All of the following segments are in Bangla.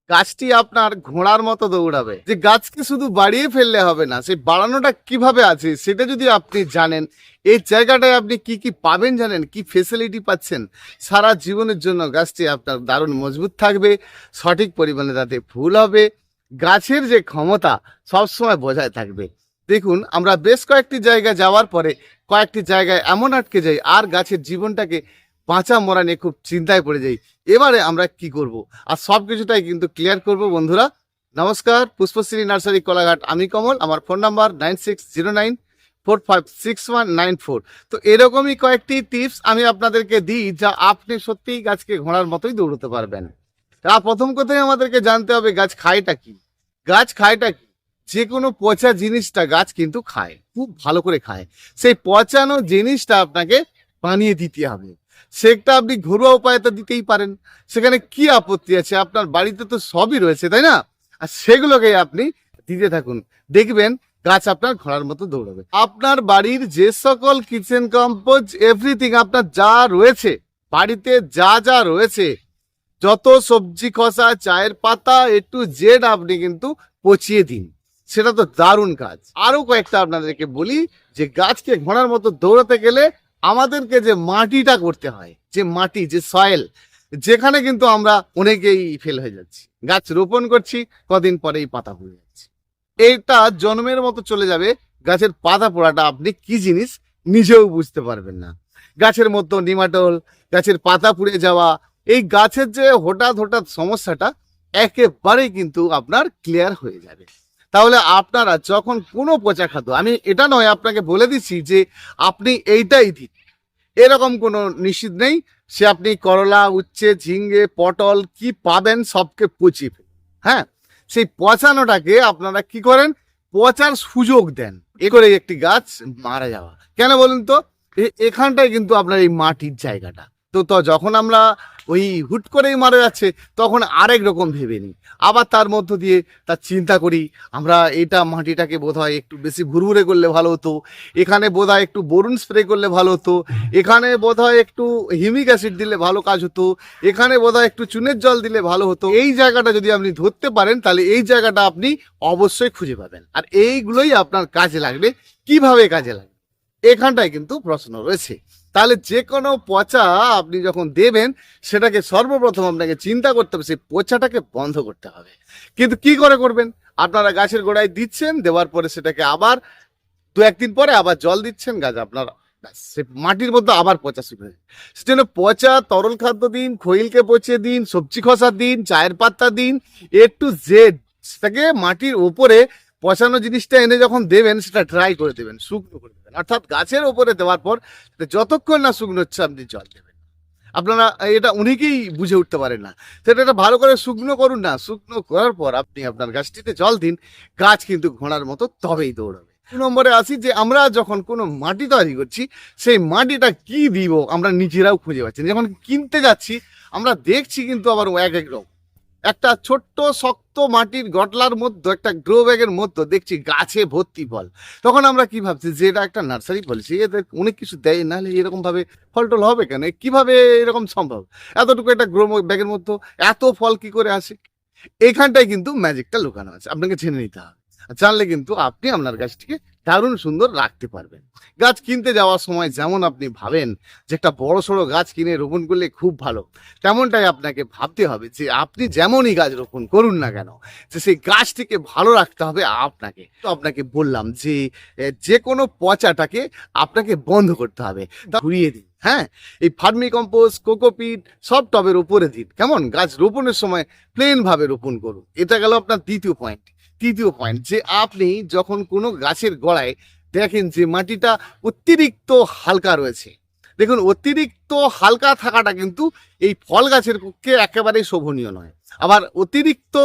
গাছটি আপনার ঘোড়ার মতো দৌড়াবে। যে গাছকে শুধু বাড়িয়ে ফেললে হবে না, সেই বাড়ানোটা কিভাবে আছে সেটা যদি আপনি জানেন, এই জায়গাটায় আপনি কি কি পাবেন জানেন, কি ফেসিলিটি পাচ্ছেন, সারা জীবনের জন্য গাছটি আপনার দারুণ মজবুত থাকবে, সঠিক পরিমাণে তাতে ফুল হবে, গাছের যে ক্ষমতা সবসময় বজায় থাকবে। দেখুন, আমরা বেশ কয়েকটি জায়গায় যাওয়ার পরে কয়েকটি জায়গায় এমন আটকে যাই আর গাছের জীবনটাকে বাঁচা মরা নিয়ে খুব চিন্তায় পড়ে যাই। এবারে আমরা কি করব, আর সব কিছুটাই কিন্তু ক্লিয়ার করব বন্ধুরা। নমস্কার, পুষ্পশ্রী নার্সারি কোলাঘাট, আমি কমল। আমার ফোন নাম্বার 9609456194। তো এরকমই কয়েকটি টিপস আমি আপনাদেরকে দিই, যা আপনি সত্যিই গাছকে ঘোড়ার মতোই দৌড়তে পারবেন। প্রথম কথাই আমাদেরকে জানতে হবে গাছ খায়টা কি। গাছ খায়টা কি? যে কোনো পচা জিনিসটা গাছ কিন্তু খায়, খুব ভালো করে খায়। সেই পচানো জিনিসটা আপনাকে বানিয়ে দিতে হবে। সেটা আপনি ঘরোয়া উপায়ে তো দিতেই পারেন, সেখানে কি আপত্তি আছে? আপনার বাড়িতে তো সবই রয়েছে, তাই না? আর সেগুলোকে আপনি দিতে থাকুন, দেখবেন গাছ আপনার ঘোড়ার মতো দৌড়াবে। আপনার বাড়ির যে সকল কিচেন কম্পোজ এভরিথিং আপনার যা রয়েছে, বাড়িতে যা যা রয়েছে, যত সবজি খোসা, চায়ের পাতা, একটু জেড আপনি কিন্তু পচিয়ে দিন। সেটা তো দারুণ কাজ। আরো কয়েকটা আপনাদেরকে বলি, যে গাছকে ঘোড়ার মতো দৌড়াতে গেলে আমাদেরকে যে মাটিটা করতে হয়, যে মাটি, যে সয়েল, যেখানে কিন্তু আমরা অনেকেই ফেল হয়ে যাচ্ছি। গাছ রোপণ করছি, কদিন পরেই পাতা পড়ে যাচ্ছে। এইটা জন্মের মতো চলে যাবে। গাছের পাতা পড়াটা আপনি কি জিনিস নিজেও বুঝতে পারবেন না। গাছের মতো নিমাটোল, গাছের পাতা পুড়ে যাওয়া, এই গাছের যে হঠাৎ হঠাৎ সমস্যাটা একেবারেই কিন্তু আপনার ক্লিয়ার হয়ে যাবে। তাহলে আপনারা যখন কোনো পচা খাদ্য, আমি এটা নয় আপনাকে বলে দিচ্ছি যে আপনি এইটাই দিন, এরকম কোনো নিশ্চিত নেই। সে আপনি করলা, উচ্ছে, ঝিঙ্গে, পটল কি পাবেন সবকে পচিয়ে ফেলুন। হ্যাঁ, সেই পচানোটাকে আপনারা কি করেন, পচার সুযোগ দেন। এ করে একটি গাছ মারা যাওয়া কেন বলুন তো? এখানটায় কিন্তু আপনার এই মাটির জায়গাটা তো যখন আমরা ওই হুট করেই মারা যাচ্ছে, তখন আরেক রকম ভেবে নিই। আবার তার মধ্য দিয়ে তার চিন্তা করি, আমরা এটা মাটিটাকে বোধহয় একটু বেশি ভুরভুরে করলে ভালো হতো, এখানে বোধহয় একটু বোরন স্প্রে করলে ভালো হতো, এখানে বোধহয় একটু হিউমিক অ্যাসিড দিলে ভালো কাজ হতো, এখানে বোধহয় একটু চুনের জল দিলে ভালো হতো। এই জায়গাটা যদি আপনি ধরতে পারেন, তাহলে এই জায়গাটা আপনি অবশ্যই খুঁজে পাবেন। আর এইগুলোই আপনার কাজে লাগবে। কিভাবে কাজে লাগবে, এখানটায় কিন্তু প্রশ্ন রয়েছে। তাহলে যে কোনো পচা আপনি যখন দেবেন, সেটাকে সর্বপ্রথম আপনাকে চিন্তা করতে হবে, সেই পচাটাকে বন্ধ করতে হবে। কিন্তু কি করে করবেন? আপনারা গাছের গোড়ায় দিচ্ছেন, দেওয়ার পরে সেটাকে আবার দু একদিন পরে আবার জল দিচ্ছেন, গাছ আপনার সে মাটির মধ্যে আবার পচা শুরু হয়। সেজন্য পচা তরল খাদ্য দিন, খৈলকে পচিয়ে দিন, সবজি খোসা দিন, চায়ের পাতা দিন, এ টু জেড সেটাকে মাটির ওপরে পচানো জিনিসটা এনে যখন দেবেন, সেটা ড্রাই করে দেবেন, শুকনো করে দেবেন। অর্থাৎ গাছের ওপরে দেওয়ার পর যতক্ষণ না শুকনো হচ্ছে আপনি জল দেবেন। আপনারা এটা অনেকেই বুঝে উঠতে পারেন না। সেটা এটা ভালো করে শুকনো করুন না, শুকনো করার পর আপনি আপনার গাছটিতে জল দিন, গাছ কিন্তু ঘোড়ার মতো তবেই দৌড়াবে। 2 নম্বরে আসি, যে আমরা যখন কোনো মাটি তৈরি করছি, সেই মাটিটা কি দিব আমরা নিজেরাও খুঁজে পাচ্ছি না। যখন কিনতে যাচ্ছি আমরা দেখছি কিন্তু আবার এক এক রকম। একটা ছোট্ট শক্ত মাটির গটলার মধ্যে, একটা গ্রো ব্যাগের মধ্যে দেখছি গাছে ভর্তি ফল। তখন আমরা কি ভাবছি যে এটা একটা নার্সারি বলছি, এদের অনেক কিছু দেয়, নাহলে এরকম ভাবে ফল টল হবে কেন? কিভাবে এরকম সম্ভব? এতটুকু একটা গ্রো ব্যাগের মধ্যে এত ফল কি করে আসে? এইখানটায় কিন্তু ম্যাজিকটা লুকানো আছে, আপনাকে জেনে নিতে হবে। জানলে কিন্তু আপনি আপনার গাছটিকে দারুণ সুন্দর রাখতে পারবেন। গাছ কিনতে যাওয়ার সময় যেমন আপনি ভাবেন যে একটা বড় সড়ো গাছ কিনে রোপণ করলে খুব ভালো, তেমনটাই আপনাকে ভাবতে হবে যে আপনি যেমনই গাছ রোপণ করুন না কেন, যে সেই গাছটিকে ভালো রাখতে হবে আপনাকে। তো আপনাকে বললাম যে যে কোনো পচাটাকে আপনাকে বন্ধ করতে হবে, তা ঘুরিয়ে দিন। হ্যাঁ, এই ফার্মি কম্পোস্ট, কোকোপিট সব টবের উপরে দিন। কেমন? গাছ রোপণের সময় প্লেন ভাবে রোপণ করুন। এটা গেল আপনার দ্বিতীয় পয়েন্ট। তৃতীয় পয়েন্ট, যে আপনি যখন কোনো গাছের গোড়ায় দেখেন যে মাটিটা অতিরিক্ত হালকা রয়েছে, দেখুন অতিরিক্ত হালকা থাকাটা কিন্তু এই ফল গাছের পক্ষে একেবারেই শোভনীয় নয়। আবার অতিরিক্ত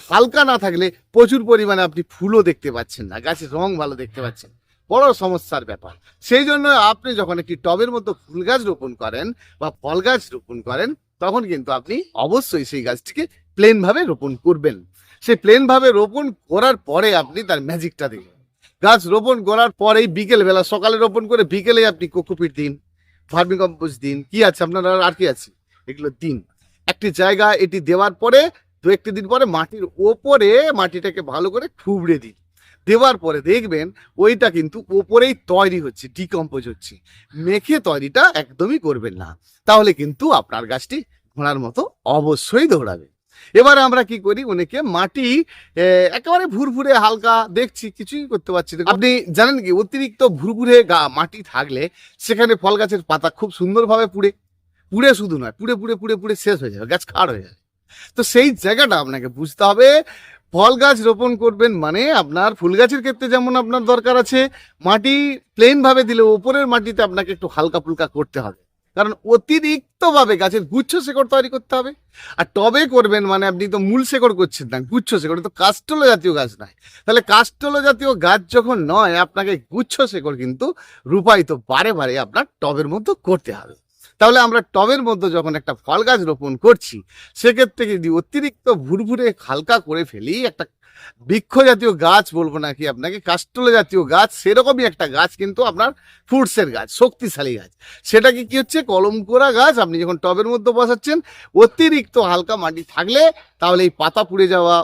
হালকা না থাকলে প্রচুর পরিমাণে আপনি ফুলও দেখতে পাচ্ছেন না, গাছের রং ভালো দেখতে পাচ্ছেন, বড় সমস্যার ব্যাপার। সেই জন্য আপনি যখন একটি টবের মতো ফুল গাছ রোপণ করেন বা ফল গাছ রোপণ করেন, তখন কিন্তু আপনি অবশ্যই সেই গাছটিকে প্লেন ভাবে রোপণ করবেন। সেই প্লেন ভাবে রোপণ করার পরে আপনি তার ম্যাজিকটা দেখবেন। গাছ রোপণ করার পরেই বিকেল বেলা, সকালে রোপণ করে বিকেলে আপনি কোকোপিট দিন, ভার্মি কম্পোস্ট দিন, কি আছে আপনার আর কি আছে, এগুলো দিন। একটি জায়গা এটি দেওয়ার পরে দু একটি দিন পরে মাটির ওপরে মাটিটাকে ভালো করে খুবড়ে দিন। দেওয়ার পরে দেখবেন ওইটা কিন্তু ওপরেই তৈরি হচ্ছে, ডিকম্পোজ হচ্ছে। মেখে তৈরিটা একদমই করবেন না, তাহলে কিন্তু আপনার গাছটি ঘোড়ার মতো অবশ্যই দৌড়াবে। এবারে আমরা কি করি, অনেকে মাটি একেবারে ভুরভুরে হালকা দেখছি, কিছুই করতে পারছি না। আপনি জানেন কি, অতিরিক্ত ভুরভুরে মাটি থাকলে সেখানে ফল গাছের পাতা খুব সুন্দরভাবে পুড়ে শুধু নয়, পুড়ে শেষ হয়ে যাবে, গাছ খাড় হয়ে যাবে। তো সেই জায়গাটা আপনাকে বুঝতে হবে। ফল গাছ রোপণ করবেন মানে আপনার ফুল গাছের ক্ষেত্রে যেমন আপনার দরকার আছে মাটি প্লেন ভাবে দিলে ওপরের মাটিতে আপনাকে একটু হালকা ফুলকা করতে হবে, কারণ অতিরিক্তভাবে গাছের গুচ্ছ শেকড় তৈরি করতে হবে। আর টবে করবেন মানে আপনি তো মূল শেকড় করছেন না, গুচ্ছ শেকড়, তো কাস্টল জাতীয় গাছ নয়। তাহলে কাস্টল জাতীয় গাছ যখন নয়, আপনাকে গুচ্ছ শেকড় কিন্তু রূপায়িত বারে আপনার টবের মধ্যে করতে হবে। তাহলে আমরা টবের মধ্যে যখন একটা ফল গাছ রোপণ করছি, সেক্ষেত্রে যদি অতিরিক্ত ভুরভুরে হালকা করে ফেলি, একটা বৃক্ষ জাতীয় গাছ বলবো নাকি আপনাকে, কাস্টল জাতীয় গাছ, সেরকমই একটা গাছ কিন্তু আপনার ফ্রুটসের গাছ, শক্তিশালী গাছ, সেটাকে কি হচ্ছে কলম করা গাছ। আপনি যখন টবের মধ্যে বসাচ্ছেন, অতিরিক্ত হালকা মাটি থাকলে তাহলে এই পাতা পুড়ে যাওয়া,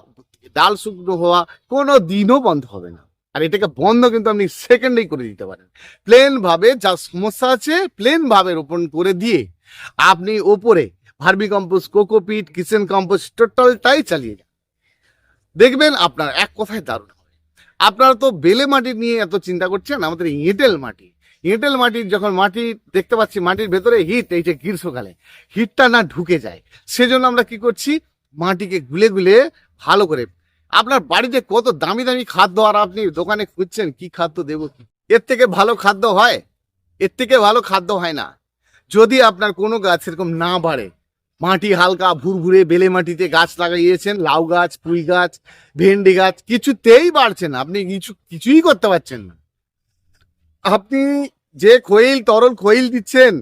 ডাল শুকনো হওয়া কোনো দিনও বন্ধ হবে না। আর এটাকে বন্ধ কিন্তু আপনি সেকেন্ডেই করে দিতে পারেন। প্লেন ভাবে যা সমস্যা আছে প্লেন ভাবে রোপণ করে দিয়ে আপনি ওপরে vermi compost, cocopeat, kitchen compost টোটালটাই চালিয়ে যান, দেখবেন আপনার এক কথায় দারুণ হবে। আপনারা তো বেলে মাটি নিয়ে এত চিন্তা করছেন, আমাদের এঁটেল মাটির যখন মাটি দেখতে পাচ্ছি মাটির ভেতরে হিট, এই যে গ্রীষ্মকালে হিটটা না ঢুকে যায়, সেজন্য আমরা কি করছি, মাটিকে গুলে ভালো করে, আপনার বাড়িতে কত দামি খাদ্য আর আপনি দোকানে খুঁজছেন কি খাদ্য দেবো, এর থেকে ভালো খাদ্য হয়? এর থেকে ভালো খাদ্য হয় না। যদি আপনার কোনো গাছ এরকম না বাড়ে, মাটি হালকা ভুরভুরে বেলে মাটিতে গাছ লাগাইয়েছেন, লাউ গাছ, পুঁই গাছ, ভেন্ডি গাছ, কিছুতেই বাড়ছে না, আপনি কিছুই করতে পারছেন না। আপনি যে তরল খৈল দিচ্ছেন,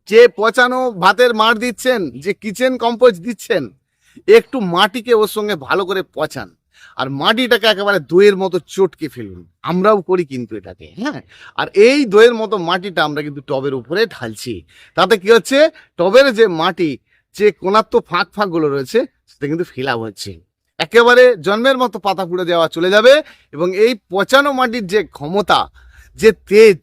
যে পচানো ভাতের মাড় দিচ্ছেন, যে কিচেন কম্পোস্ট দিচ্ছেন, একটু মাটিকে ওর সঙ্গে ভালো করে পচান আর মাটিটাকে একেবারে দইয়ের মতো চটকে ফেলুন। আমরাও করি কিন্তু এটাকে, হ্যাঁ। আর এই দইয়ের মতো মাটিটা আমরা কিন্তু টবের উপরে ঢালছি। তাতে কি হচ্ছে, টবের যে মাটি, যে কোনাত্ম ফাঁকগুলো রয়েছে, সেটা কিন্তু ফিল আপ হচ্ছে, একেবারে জন্মের মতো পাতা পুড়ে দেওয়া চলে যাবে। এবং এই পচানো মাটির যে ক্ষমতা, যে তেজ,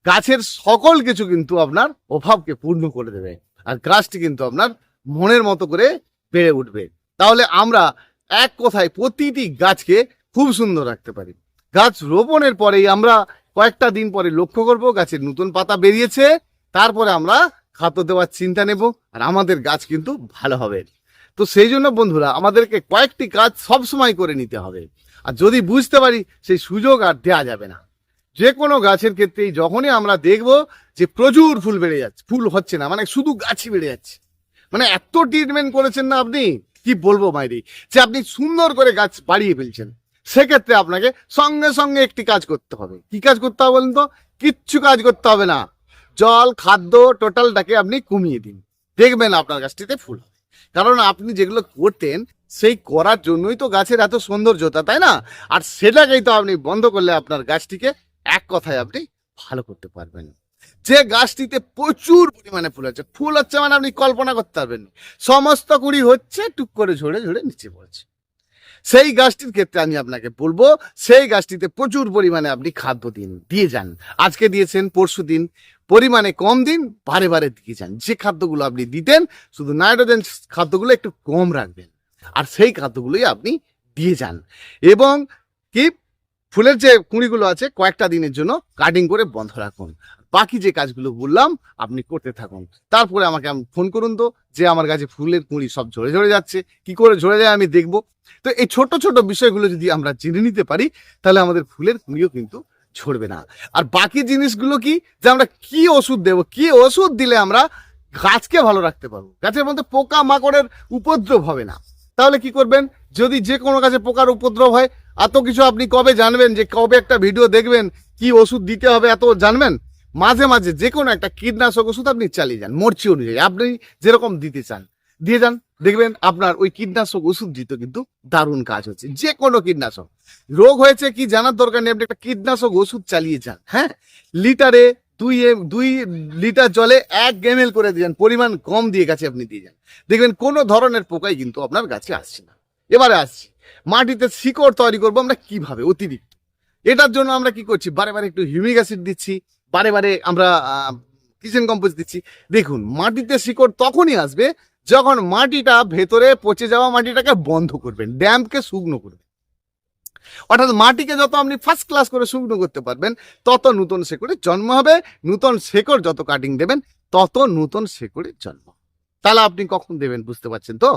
গাছের সকল কিছু কিন্তু আপনার অভাবকে পূর্ণ করে দেবে, আর গাছটি কিন্তু আপনার মনের মতো করে বেড়ে উঠবে। তাহলে আমরা এক কথায় প্রতিটি গাছকে খুব সুন্দর রাখতে পারি। গাছ রোপণের পরেই আমরা কয়েকটা দিন পরে লক্ষ্য করব গাছের নতুন পাতা বেরিয়েছে, তারপরে আমরা খাদ্য দেওয়ার চিন্তা নেব, আর আমাদের গাছ কিন্তু ভালো হবে। তো সেই জন্য বন্ধুরা, আমাদেরকে কয়েকটি কাজ সবসময় করে নিতে হবে, আর যদি বুঝতে পারি সেই সুযোগ আর দেওয়া যাবে না। যে কোনো গাছের ক্ষেত্রেই যখনই আমরা দেখব যে প্রচুর ফুল বেড়ে যাচ্ছে, ফুল হচ্ছে না, মানে শুধু গাছই বেড়ে যাচ্ছে, মানে এত ট্রিটমেন্ট করেছেন না আপনি, কি বলবো মাইরি, যে আপনি সুন্দর করে গাছ বাড়িয়ে ফেলছেন, সেক্ষেত্রে আপনাকে সঙ্গে একটি কাজ করতে হবে। কি কাজ করতে হবে বলুন তো? কিচ্ছু কাজ করতে হবে না, জল, খাদ্য টোটালটাকে আপনি কমিয়ে দিন, দেখবেন আপনার গাছটিতে ফুল হবে। কারণ আপনি যেগুলো করতেন সেই করার জন্যই তো গাছের এত সৌন্দর্যতা, তাই না? আর সেটাকেই তো আপনি বন্ধ করলে আপনার গাছটিকে এক কথায় আপনি ভালো করতে পারবেন। যে গাছটিতে প্রচুর পরিমাণে ফুল হচ্ছে মানে আপনি কল্পনা করতে পারবেন, সমস্ত কুড়ি হচ্ছে, টুক করে ঝরে নিচে পড়ছে, সেই গাছটির ক্ষেত্রে আমি আপনাকে বলবো সেই গাছটিতে প্রচুর পরিমাণে আপনি খাদ্য দিয়ে যান। আজকে দিয়েছেন, পরশু দিন, পরিমাণে কম দিন, বারে দিয়ে যান। যে খাদ্যগুলো আপনি দিতেন, শুধু নাইট্রোজেন খাদ্যগুলো একটু কম রাখবেন, আর সেই খাদ্যগুলোই আপনি দিয়ে যান। এবং কি, ফুলের যে কুঁড়িগুলো আছে কয়েকটা দিনের জন্য কাটিং করে বন্ধ রাখুন, বাকি যে কাজগুলো বললাম আপনি করতে থাকুন। তারপরে আমাকে ফোন করুন তো, যে আমার কাছে ফুলের কুঁড়ি সব ঝরে যাচ্ছে, কি করে ঝরে যায় আমি দেখব। তো এই ছোট বিষয়গুলো যদি আমরা জেনে নিতে পারি, তাহলে আমাদের ফুলের কুঁড়িও কিন্তু ঝরবে না। আর বাকি জিনিসগুলো কি, যে আমরা কি ওষুধ দেবো, কি ওষুধ দিলে আমরা গাছকে ভালো রাখতে পারবো, গাছের মধ্যে পোকা মাকড়ের উপদ্রব হবে না। তাহলে কি করবেন, যদি যে কোনো গাছে পোকার উপদ্রব হয়, এত কিছু আপনি কবে জানবেন, যে কবে একটা ভিডিও দেখবেন কি ওষুধ দিতে হবে এত জানবেন? মাঝে যে কোনো একটা কীটনাশক ওষুধ আপনি চালিয়ে যান, মরচি অনুযায়ী আপনি যেরকম দিতে চান দিয়ে যান, দেখবেন আপনার ওই কীটনাশক ওষুধ দিতে কিন্তু দারুণ কাজ হচ্ছে। যে কোনো কীটনাশক, রোগ হয়েছে কি জানার দরকার নেই, আপনি একটা কীটনাশক ওষুধ চালিয়ে যান, হ্যাঁ, লিটারে দুই লিটার জলে 1 ml করে দিয়ে যান, পরিমাণ কম দিয়ে গাছে আপনি দিয়ে যান, দেখবেন কোনো ধরনের পোকাই কিন্তু আপনার গাছে আসছে না। এবারে আসছি মাটিতে শিকড় তৈরি করবো আমরা কিভাবে অতিরিক্ত। এটার জন্য আমরা কি করছি, বারে বারে একটু হিউমিক অ্যাসিড দিচ্ছি, বারে বারে আমরা কিচেন কম্পোস্ট দিচ্ছি। দেখুন মাটিতে শিকড় তখনই আসবে যখন মাটিটা ভেতরে পচে যাওয়া মাটিটাকে বন্ধ করবেন, ড্যাম্পকে শুকনো করবেন। অর্থাৎ মাটিকে যত আপনি ফার্স্ট ক্লাস করে শুকনো করতে পারবেন তত নূতন শেকড়ের জন্ম হবে, নূতন শেকড় যত কাটিং দেবেন তত নূতন শেকড়ের জন্ম। তাহলে আপনি কখন দেবেন বুঝতে পারছেন তো?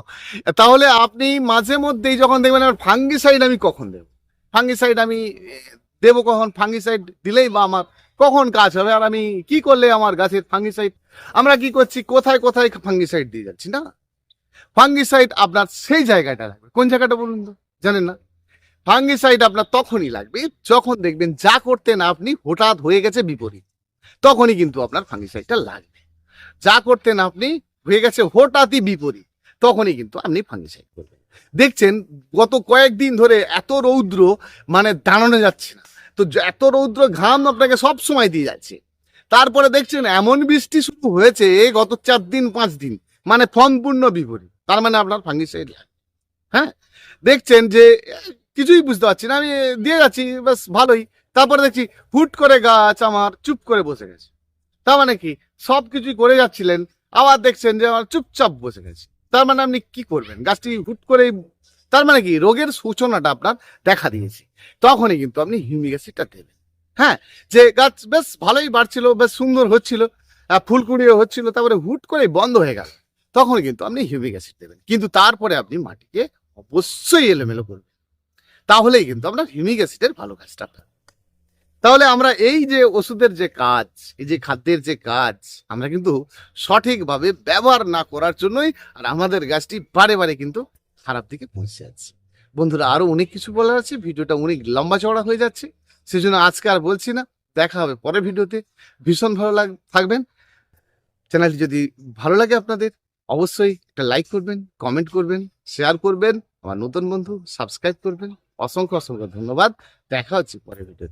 তাহলে আপনি মাঝে মধ্যেই যখন দেখবেন আমার ফাঙ্গিসাইড আমি কখন দেব, ফাঙ্গিসাইড আমি দেবো কখন, ফাঙ্গিসাইড দিলেই বা আমার কখন কাজ হবে, আর আমি কি করলে আমার গাছের ফাঙ্গিসাইড, আমরা কি করছি কোথায় কোথায় ফাঙ্গিসাইড দিয়ে যাচ্ছি না। ফাঙ্গিসাইড আপনার সেই জায়গাটা লাগবে, কোন জায়গাটা বলুন তো, জানেন না? ফাঙ্গিসাইড আপনার তখনই লাগবে যখন দেখবেন যা করতেন আপনি হঠাৎ হয়ে গেছে বিপরীত, তখনই কিন্তু আপনার ফাঙ্গিসাইডটা লাগবে। যা করতেন আপনি হয়ে গেছে হঠাৎই বিপরীত, তখনই কিন্তু আপনি ফাঙ্গিসাইড করবেন। দেখছেন গত কয়েকদিন ধরে এত রৌদ্র, মানে দাঁড়ানো যাচ্ছে না, তো এত রৌদ্র ঘাম আপনাকে সব সময় দিয়ে যাচ্ছে। তারপরে দেখছেন এমন বৃষ্টি শুরু হয়েছে গত 4 দিন 5 দিন, মানে সম্পূর্ণ বিপরীত, তার মানে আপনার ফাঙ্গিসাইড লাগবে। হ্যাঁ, দেখছেন যে কিছুই বুঝতে পারছি না, আমি দিয়ে যাচ্ছি বেশ ভালোই, তারপরে দেখছি হুট করে গাছ আমার চুপ করে বসে গেছে। তার মানে কি, সব কিছুই করে যাচ্ছিলেন, আবার দেখছেন যে আমার চুপচাপ বসে গেছে। তার মানে আপনি কি করবেন, গাছটি হুট করে, তার মানে কি রোগের সূচনাটা আপনার দেখা দিয়েছে, তখনই কিন্তু আপনি হিউমিক অ্যাসিডটা দেবেন। হ্যাঁ, যে গাছ বেশ ভালোই বাড়ছিল, বেশ সুন্দর হচ্ছিল, ফুলকুড়িও হচ্ছিল, তারপরে হুট করে বন্ধ হয়ে গেল, তখন কিন্তু আপনি হিউমিক অ্যাসিড দেবেন। কিন্তু তারপরে আপনি মাটিকে অবশ্যই এলোমেলো করবেন, তাহলেই কিন্তু আপনার হিউমিক অ্যাসিডের ভালো কাজটা পাবেন। তাহলে আমরা এই যে ওষুধের যে কাজ, এই যে খাদ্যের যে কাজ, আমরা কিন্তু সঠিকভাবে ব্যবহার না করার জন্যই আর আমাদের গাছটি বারে বারে কিন্তু খারাপ দিকে পৌঁছে যাচ্ছে। বন্ধুরা আরো অনেক কিছু বলার আছে, ভিডিওটা অনেক লম্বা চওড়া হয়ে যাচ্ছে, সেজন্য আজকে আর বলছি না, দেখা হবে পরের ভিডিওতে। ভীষণ ভালো থাকবেন। চ্যানেলটি যদি ভালো লাগে আপনাদের অবশ্যই একটা লাইক করবেন, কমেন্ট করবেন, শেয়ার করবেন, আমার নতুন বন্ধু সাবস্ক্রাইব করবেন। অসংখ্য অসংখ্য ধন্যবাদ, দেখা হচ্ছে পরের ভিডিওতে।